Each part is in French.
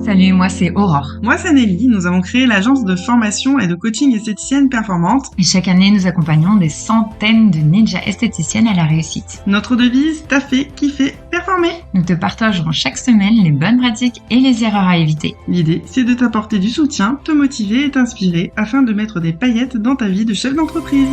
Salut, moi c'est Aurore. Moi c'est Nelly, nous avons créé l'agence de formation et de coaching esthéticienne performante. Et chaque année, nous accompagnons des centaines de ninjas esthéticiennes à la réussite. Notre devise, taffer, kiffer, performer. Nous te partagerons chaque semaine les bonnes pratiques et les erreurs à éviter. L'idée, c'est de t'apporter du soutien, te motiver et t'inspirer afin de mettre des paillettes dans ta vie de chef d'entreprise.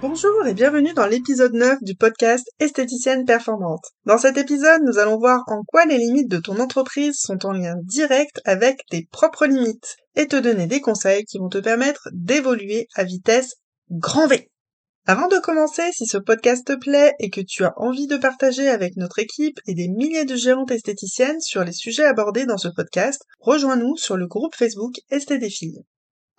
Bonjour et bienvenue dans l'épisode 9 du podcast Esthéticienne Performante. Dans cet épisode, nous allons voir en quoi les limites de ton entreprise sont en lien direct avec tes propres limites et te donner des conseils qui vont te permettre d'évoluer à vitesse grand V. Avant de commencer, si ce podcast te plaît et que tu as envie de partager avec notre équipe et des milliers de géantes esthéticiennes sur les sujets abordés dans ce podcast, rejoins-nous sur le groupe Facebook Esthé des filles.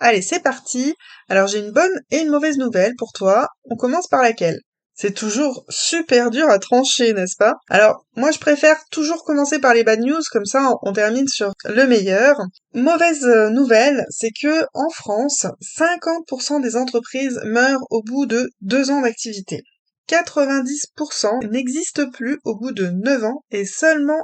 Allez, c'est parti. Alors j'ai une bonne et une mauvaise nouvelle pour toi. On commence par laquelle? C'est toujours super dur à trancher, n'est-ce pas? Alors, moi je préfère toujours commencer par les bad news, comme ça on termine sur le meilleur. Mauvaise nouvelle, c'est que en France, 50% des entreprises meurent au bout de 2 ans d'activité. 90% n'existent plus au bout de 9 ans et seulement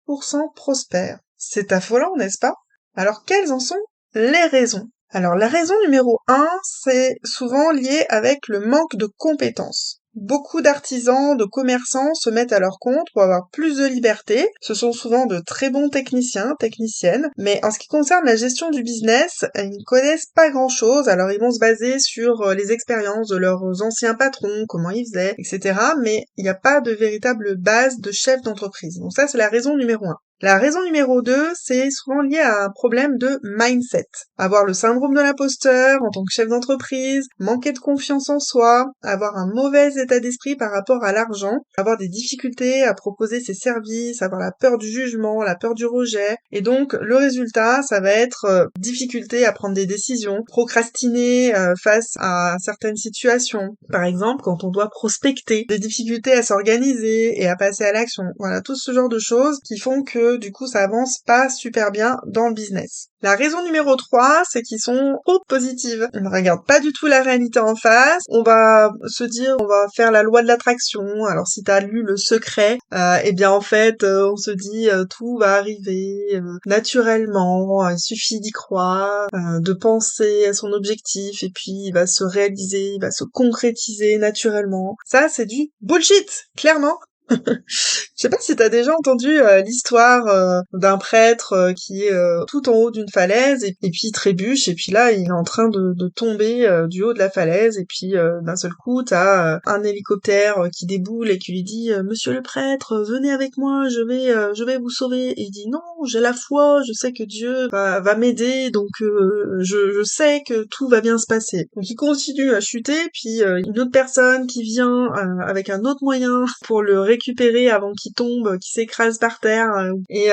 1% prospèrent. C'est affolant, n'est-ce pas? Alors quelles en sont les raisons? Alors la raison numéro 1, c'est souvent lié avec le manque de compétences. Beaucoup d'artisans, de commerçants se mettent à leur compte pour avoir plus de liberté. Ce sont souvent de très bons techniciens, techniciennes, mais en ce qui concerne la gestion du business, ils ne connaissent pas grand-chose, alors ils vont se baser sur les expériences de leurs anciens patrons, comment ils faisaient, etc. Mais il n'y a pas de véritable base de chef d'entreprise. Donc ça, c'est la raison numéro 1. La raison numéro 2, c'est souvent lié à un problème de mindset. Avoir le syndrome de l'imposteur en tant que chef d'entreprise, manquer de confiance en soi, avoir un mauvais état d'esprit par rapport à l'argent, avoir des difficultés à proposer ses services, avoir la peur du jugement, la peur du rejet. Et donc, le résultat, ça va être difficulté à prendre des décisions, procrastiner face à certaines situations. Par exemple, quand on doit prospecter, des difficultés à s'organiser et à passer à l'action. Voilà, tout ce genre de choses qui font que du coup ça avance pas super bien dans le business. La raison numéro 3, c'est qu'ils sont trop positives. Ils ne regardent pas du tout la réalité en face. On va se dire, on va faire la loi de l'attraction. Alors si t'as lu Le Secret, eh bien en fait, on se dit tout va arriver naturellement. Il suffit d'y croire, de penser à son objectif et puis il va se réaliser, il va se concrétiser naturellement. Ça, c'est du bullshit, clairement. Je sais pas si t'as déjà entendu l'histoire d'un prêtre qui est tout en haut d'une falaise et puis il trébuche et puis là il est en train de tomber du haut de la falaise et puis d'un seul coup t'as un hélicoptère qui déboule et qui lui dit Monsieur le prêtre, venez avec moi, je vais vous sauver. Et il dit non, j'ai la foi, je sais que Dieu va m'aider donc je sais que tout va bien se passer. Donc il continue à chuter puis une autre personne qui vient avec un autre moyen pour le récupérer avant qu'il tombe, qu'il s'écrase par terre et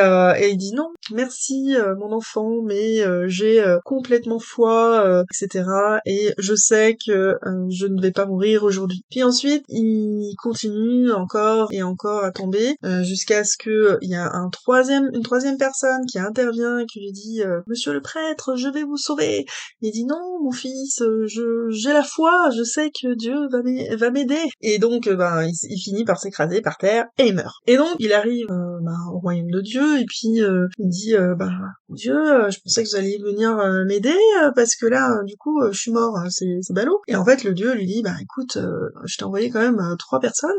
il dit non, merci mon enfant, mais j'ai complètement foi, etc. Et je sais que je ne vais pas mourir aujourd'hui. Puis ensuite, il continue encore et encore à tomber jusqu'à ce que il y a une troisième personne qui intervient et qui lui dit Monsieur le prêtre, je vais vous sauver. Il dit non, mon fils, j'ai la foi, je sais que Dieu va m'aider. Et donc, il finit par s'écraser par terre et il meurt. Et donc, il arrive au royaume de Dieu et puis il dit Dieu, je pensais que vous alliez venir m'aider parce que là, du coup, je suis mort, c'est ballot. Et en fait, le Dieu lui dit écoute, je t'ai envoyé quand même 3 personnes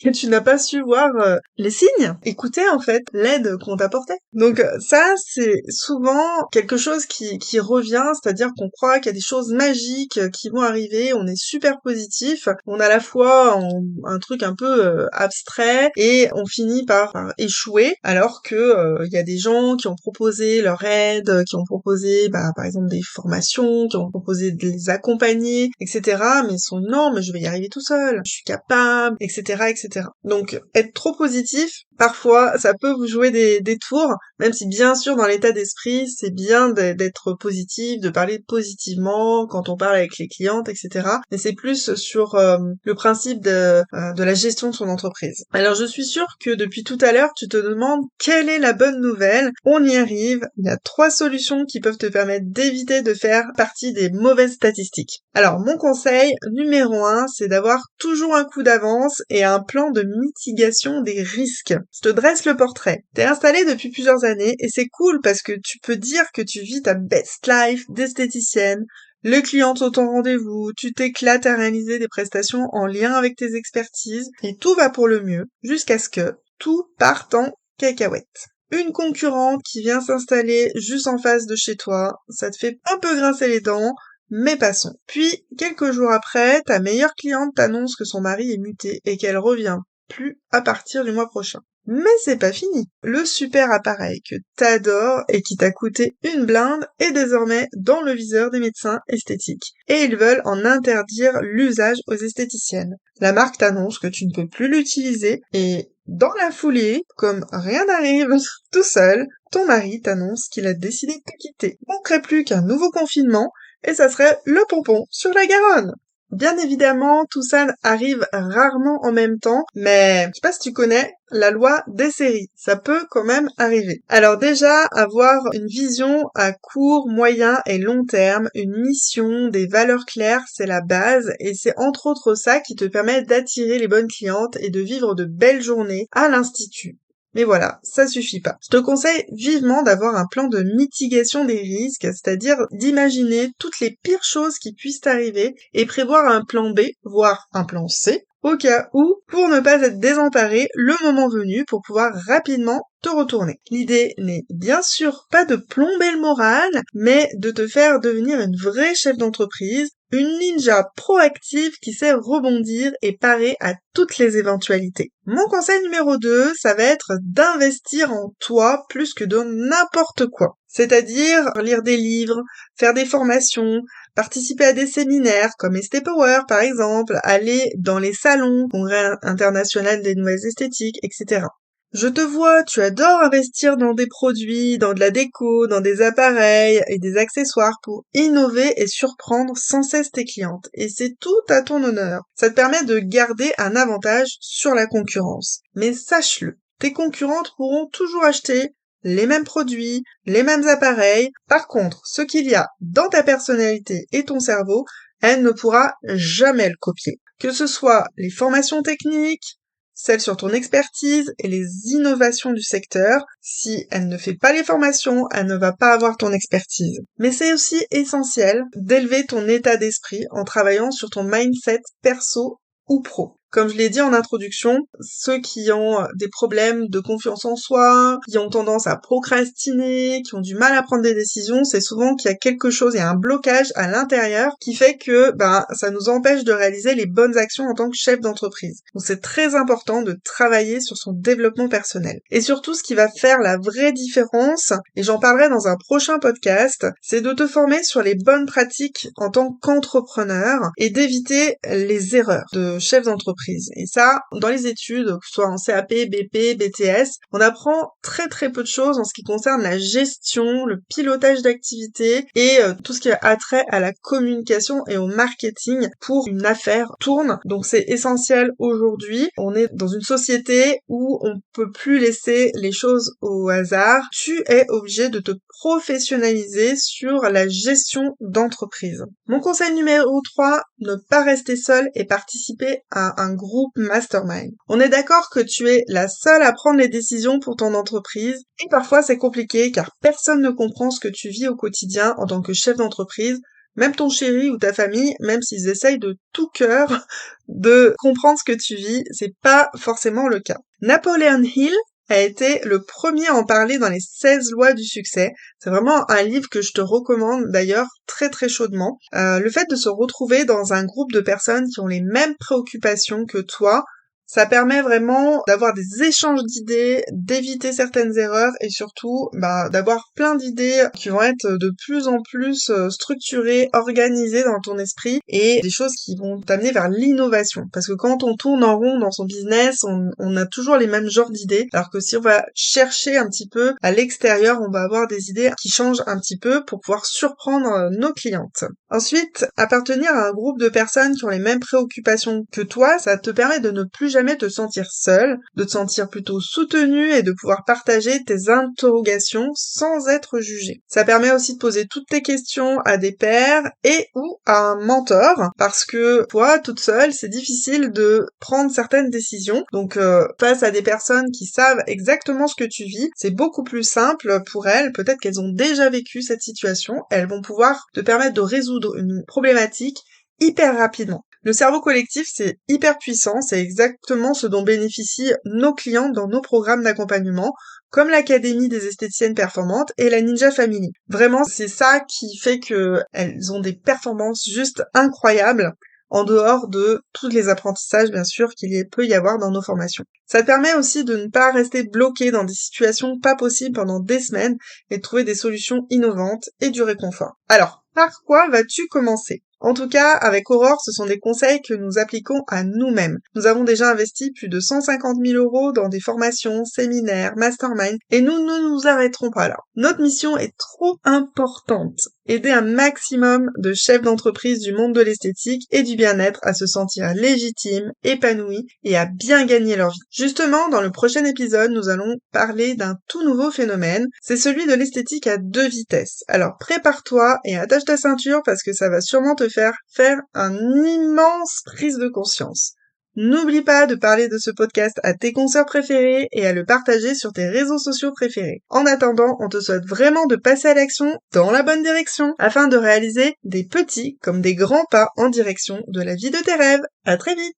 et tu n'as pas su voir les signes. Écoutez en fait l'aide qu'on t'apportait. Donc ça, c'est souvent quelque chose qui revient, c'est-à-dire qu'on croit qu'il y a des choses magiques qui vont arriver, on est super positif, on a à la fois un truc un peu abstrait et on finit par échouer alors que il y a des gens qui ont proposé leur aide, qui ont proposé par exemple des formations, qui ont proposé de les accompagner, etc. mais ils sont non, mais je vais y arriver tout seul, je suis capable, etc., etc. Donc être trop positif, parfois ça peut vous jouer des tours, même si bien sûr dans l'état d'esprit c'est bien d'être positif, de parler positivement quand on parle avec les clientes, etc. Mais c'est plus sur le principe de la gestion de son entreprise. Alors je suis sûre que depuis tout à l'heure tu te demandes quelle est la bonne nouvelle On y arrive. Il y a 3 solutions qui peuvent te permettre d'éviter de faire partie des mauvaises statistiques. Alors, mon conseil numéro 1, c'est d'avoir toujours un coup d'avance et un plan de mitigation des risques. Je te dresse le portrait. T'es installé depuis plusieurs années et c'est cool parce que tu peux dire que tu vis ta best life d'esthéticienne. Les clients sont au rendez-vous, tu t'éclates à réaliser des prestations en lien avec tes expertises et tout va pour le mieux jusqu'à ce que tout parte en cacahuète. Une concurrente qui vient s'installer juste en face de chez toi, ça te fait un peu grincer les dents, mais passons. Puis, quelques jours après, ta meilleure cliente t'annonce que son mari est muté et qu'elle revient plus à partir du mois prochain. Mais c'est pas fini. Le super appareil que t'adores et qui t'a coûté une blinde est désormais dans le viseur des médecins esthétiques. Et ils veulent en interdire l'usage aux esthéticiennes. La marque t'annonce que tu ne peux plus l'utiliser et dans la foulée, comme rien n'arrive, tout seul, ton mari t'annonce qu'il a décidé de te quitter. Il manquerait plus qu'un nouveau confinement et ça serait le pompon sur la Garonne. Bien évidemment, tout ça arrive rarement en même temps, mais je sais pas si tu connais la loi des séries. Ça peut quand même arriver. Alors déjà, avoir une vision à court, moyen et long terme, une mission, des valeurs claires, c'est la base et c'est entre autres ça qui te permet d'attirer les bonnes clientes et de vivre de belles journées à l'institut. Mais voilà, ça suffit pas. Je te conseille vivement d'avoir un plan de mitigation des risques, c'est-à-dire d'imaginer toutes les pires choses qui puissent arriver et prévoir un plan B, voire un plan C, au cas où, pour ne pas être désemparé le moment venu pour pouvoir rapidement te retourner. L'idée n'est bien sûr pas de plomber le moral, mais de te faire devenir une vraie chef d'entreprise, une ninja proactive qui sait rebondir et parer à toutes les éventualités. Mon conseil numéro 2, ça va être d'investir en toi plus que de n'importe quoi. C'est-à-dire lire des livres, faire des formations, participer à des séminaires comme ST Power par exemple, aller dans les salons, congrès international des nouvelles esthétiques, etc. Je te vois, tu adores investir dans des produits, dans de la déco, dans des appareils et des accessoires pour innover et surprendre sans cesse tes clientes. Et c'est tout à ton honneur. Ça te permet de garder un avantage sur la concurrence. Mais sache-le, tes concurrentes pourront toujours acheter les mêmes produits, les mêmes appareils. Par contre, ce qu'il y a dans ta personnalité et ton cerveau, elle ne pourra jamais le copier. Que ce soit les formations techniques, celle sur ton expertise et les innovations du secteur. Si elle ne fait pas les formations, elle ne va pas avoir ton expertise. Mais c'est aussi essentiel d'élever ton état d'esprit en travaillant sur ton mindset perso ou pro. Comme je l'ai dit en introduction, ceux qui ont des problèmes de confiance en soi, qui ont tendance à procrastiner, qui ont du mal à prendre des décisions, c'est souvent qu'il y a quelque chose, il y a un blocage à l'intérieur qui fait que ça nous empêche de réaliser les bonnes actions en tant que chef d'entreprise. Donc c'est très important de travailler sur son développement personnel. Et surtout, ce qui va faire la vraie différence, et j'en parlerai dans un prochain podcast, c'est de te former sur les bonnes pratiques en tant qu'entrepreneur et d'éviter les erreurs de chef d'entreprise. Et ça, dans les études, que ce soit en CAP, BP, BTS, on apprend très très peu de choses en ce qui concerne la gestion, le pilotage d'activité et tout ce qui a trait à la communication et au marketing pour une affaire tourne. Donc c'est essentiel aujourd'hui. On est dans une société où on peut plus laisser les choses au hasard. Tu es obligé de te professionnaliser sur la gestion d'entreprise. Mon conseil numéro 3, ne pas rester seul et participer à un groupe mastermind. On est d'accord que tu es la seule à prendre les décisions pour ton entreprise et parfois c'est compliqué car personne ne comprend ce que tu vis au quotidien en tant que chef d'entreprise, même ton chéri ou ta famille, même s'ils essayent de tout cœur de comprendre ce que tu vis, c'est pas forcément le cas. Napoleon Hill a été le premier à en parler dans les 16 lois du succès. C'est vraiment un livre que je te recommande d'ailleurs très très chaudement. Le fait de se retrouver dans un groupe de personnes qui ont les mêmes préoccupations que toi, ça permet vraiment d'avoir des échanges d'idées, d'éviter certaines erreurs et surtout d'avoir plein d'idées qui vont être de plus en plus structurées, organisées dans ton esprit et des choses qui vont t'amener vers l'innovation. Parce que quand on tourne en rond dans son business, on a toujours les mêmes genres d'idées, alors que si on va chercher un petit peu à l'extérieur, on va avoir des idées qui changent un petit peu pour pouvoir surprendre nos clientes. Ensuite, appartenir à un groupe de personnes qui ont les mêmes préoccupations que toi, ça te permet de ne plus jamais jamais te sentir seul, de te sentir plutôt soutenu et de pouvoir partager tes interrogations sans être jugé. Ça permet aussi de poser toutes tes questions à des pairs et ou à un mentor, parce que toi, toute seule, c'est difficile de prendre certaines décisions. Donc, face à des personnes qui savent exactement ce que tu vis, c'est beaucoup plus simple pour elles. Peut-être qu'elles ont déjà vécu cette situation. Elles vont pouvoir te permettre de résoudre une problématique hyper rapidement. Le cerveau collectif, c'est hyper puissant, c'est exactement ce dont bénéficient nos clients dans nos programmes d'accompagnement, comme l'Académie des esthéticiennes performantes et la Ninja Family. Vraiment, c'est ça qui fait qu'elles ont des performances juste incroyables, en dehors de tous les apprentissages, bien sûr, qu'il peut y avoir dans nos formations. Ça te permet aussi de ne pas rester bloqué dans des situations pas possibles pendant des semaines et de trouver des solutions innovantes et du réconfort. Alors, par quoi vas-tu commencer ? En tout cas, avec Aurore, ce sont des conseils que nous appliquons à nous-mêmes. Nous avons déjà investi plus de 150 000 € dans des formations, séminaires, masterminds, et nous ne nous arrêterons pas là. Notre mission est trop importante. Aider un maximum de chefs d'entreprise du monde de l'esthétique et du bien-être à se sentir légitimes, épanouis et à bien gagner leur vie. Justement, dans le prochain épisode, nous allons parler d'un tout nouveau phénomène. C'est celui de l'esthétique à 2 vitesses. Alors prépare-toi et attache ta ceinture parce que ça va sûrement te faire un immense prise de conscience. N'oublie pas de parler de ce podcast à tes consoeurs préférés et à le partager sur tes réseaux sociaux préférés. En attendant, on te souhaite vraiment de passer à l'action dans la bonne direction afin de réaliser des petits comme des grands pas en direction de la vie de tes rêves. À très vite!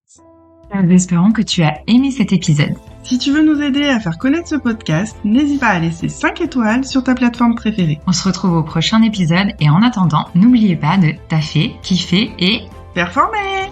Nous espérons que tu as aimé cet épisode. Si tu veux nous aider à faire connaître ce podcast, n'hésite pas à laisser 5 étoiles sur ta plateforme préférée. On se retrouve au prochain épisode et en attendant, n'oubliez pas de taffer, kiffer et performer!